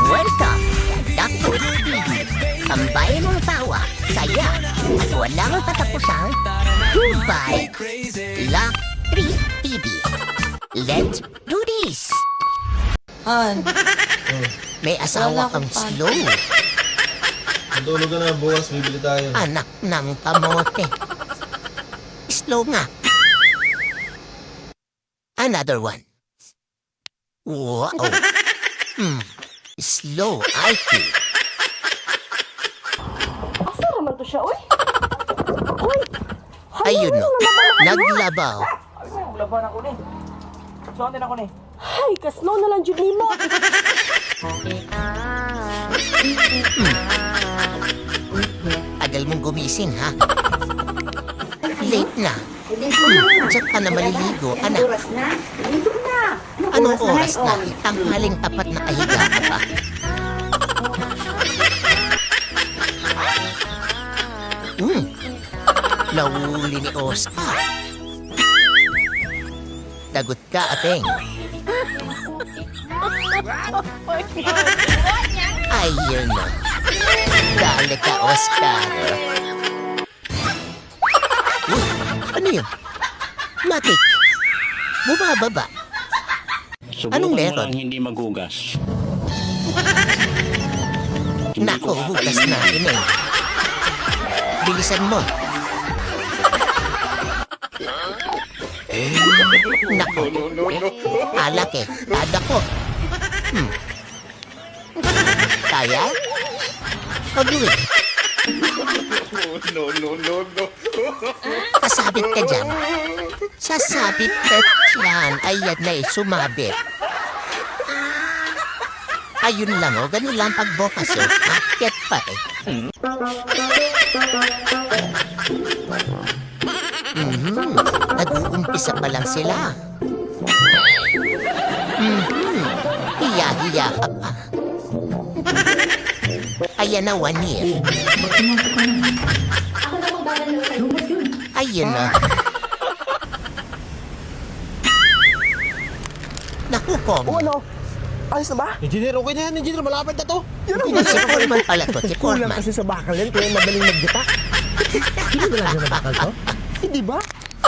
Welcome, Dr. TV. Ang bayan ng tawa, saya, at walang katapusang goodbye. Lock 3 TV. Let's do this! Han, May asawa Wala kang akong slow. Tulog ka na, bukas bibili tayo. Anak ng kamote. Slow nga. Another one. Wow. Slow IQ. Asa naman to siya, oy? Oy! Ayun no. Naglabaw. Laban ako ni. Suotin ako ni. Ay, kasno na lang jud nimo. Tagal mong gumising ha. Late na. Diyan ka na maliligo, anak. Anong oras na? Tanghaling tapat na kahiga ka pa. Lahuli ni Oscar. Dagot ka, ateng. Ayun na. Dali ka, Oscar. Uy, ano yun? Matik. Bumababa. Anong Subukan mo meron? lang hindi maghugas. Nako, hugas na, ineng. Bilisan mo. Nako. Alak eh. Tada ko. Kaya? Pag-uwi. Kasabit ka dyan. Sasabit ka dyan. Ayan na eh, sumabit. Ayun lang o, ganun lang pagbukas o. Akyat pa eh. Nag-uumpisa pa lang sila. Hiya-hiya ka pa. Ayan na, 1 year. Ayun na. Naku, Kong. Ano? Ayos na ba? Engineer, okay na yan. Engineer, malapit na to. Si Foreman pala to, si Kulang Foreman. kasi sa bakal yan, kaya madaling magdita. Hindi ba lang na bakal to? Hindi ba?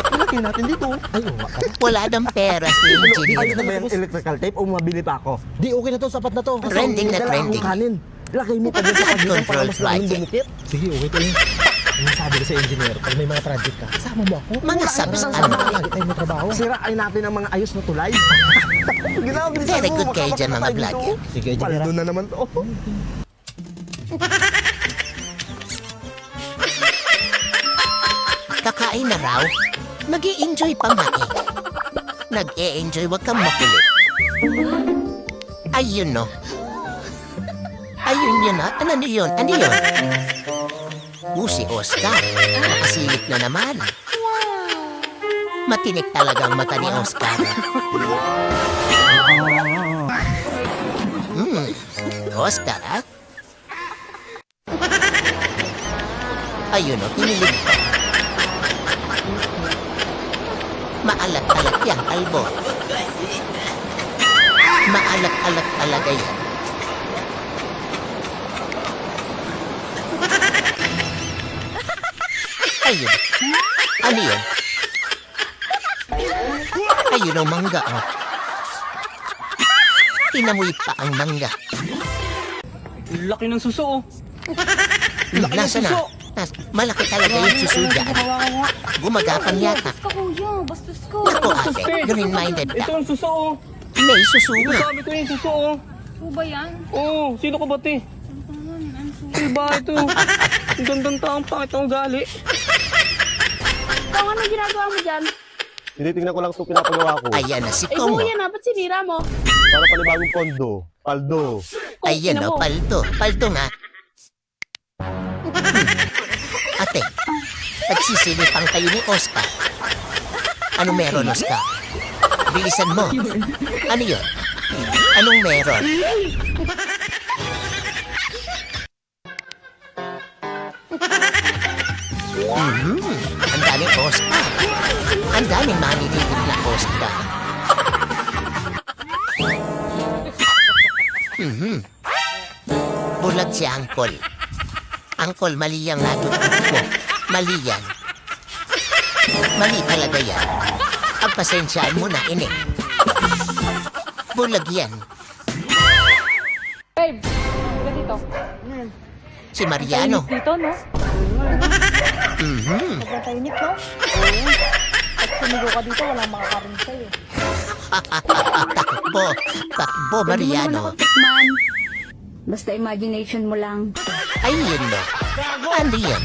Ilagay natin dito. Ay, oo. Wala daw pera si Ayos na engineer. ba yung electrical tape o mabili pa ako? Di, okay na to. Sapat na to. Trending na Dala akong trending. kanin. Lagay mo pa dyan sa kabilang para Control mas lalong project. dumikit. Sige, okay to lang. Ang sabi ko sa engineer, pag may mga project ka, kasama mo ako. Mga subs, Sama ano? ka, lagi tayo may trabaho. Sirain natin ang mga ayos na tulay. Ginawa, bilisan Very mo, good kayo dyan, mga makakapit na tayo vlogger. dito. Sige, engineer. Paldo na naman to. Kakain na raw. Nag-i-enjoy pa nga eh. Nag-e-enjoy, wag kang makulit. Ayun no. Ayun yun ha. Ano yun? Ano yun? Si Oscar. Nakasilip na naman. Matinik talaga ang mata ni Oscar. Oscar ha? Ayun no, kinilig pa. Maalat-alat yan, kalbo. Maalat-alat talaga yan. Ayun. Ano yun? Ayun ang mangga, oh. Tinamoy pa ang mangga. Laki ng suso. Nasa na? Malaki talaga yung suso dyan. Gumagapang yata. Bastos ka, kuya. Bastos ko. Naku ate, green-minded Ito ka. ang suso. May suso nga. Sabi ko yung suso. Ano ba yan? Oo, sino ka ba te? Sino ba ito? Ang gandang taong pangit ang gali. Kung ano ginagawa mo dyan? Tinitingnan ko lang ito pinapagawa ko. Ayan na si Ay, Kongo. kuya na. Ba't sinira mo? Para panibagong pondo. Paldo. Ayan Ina o, mo. paldo. Paldo nga. Ate, nagsisilipan kayo ni Oscar. Ano meron, Oscar? Bilisan mo. Ano yun? Anong meron? Ang daming Oscar. Ang daming maninilig na Oscar. Bulag si Angkol. Angkol, mali ang natutunan mo. Mali yan. Mali talaga yan. Pagpasensyaan mo na, ining. Bulag yan. Babe, ka dito. Si Mariano. Dito, no? Mhm. Sobrang tahimik, no? Oo. Pag sumigo ka dito, walang makakarinig sa'yo. Takbo. Takbo, Mariano. Man, basta imagination mo lang. Ay, yun no. Ano yan?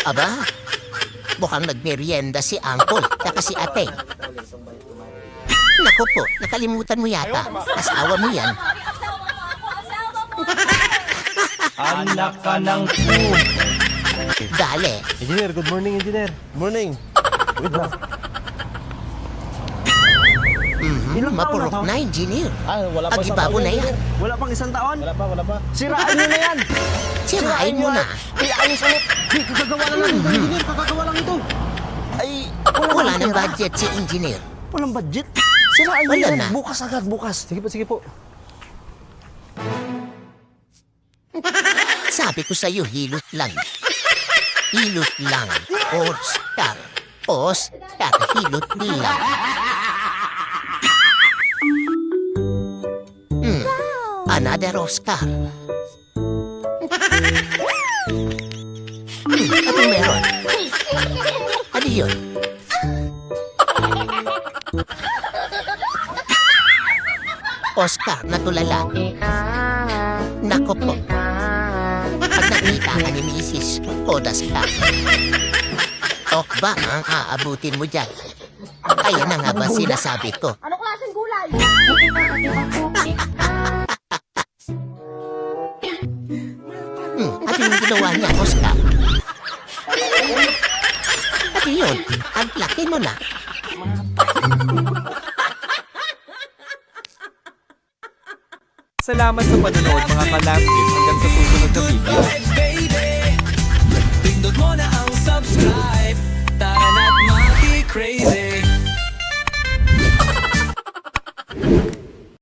Aba, mukhang nagmerienda si Angkol at si Ate. Naku po, nakalimutan mo yata. Asawa mo yan. Anak ka ng Dali. Engineer, good morning, engineer. Morning. Wait lang. Mapurok na, engineer. Wala pa isang Agibabo taon na yan. engineer. Wala pang isang taon? Wala pa. Sirain nyo na yan! Sirain mo na. Iayos ulit! Di, kakagawa lang natin ito, engineer! Kakagawa lang ito! Ay, Wala ng budget si engineer. walang budget. Sirain nyo Wala yan. na. Bukas agad, bukas. Sige po. Sabi ko sa'yo, hilot lang. Hilot lang. Oscar. Oscar, hilot lang. Another Oscar. Ano meron? Ano yun? Oscar na tulala. Nako po. Pag nakita ka ni Mrs. Odas ka. Ok ba ang aabutin mo dyan? Ayan na nga ba sinasabi ko? Ano klaseng gulay? At yung ginawa niya, Oscar. At yun, ang laki mo na. Salamat sa panonood mga kalangkit hanggang sa susunod na video.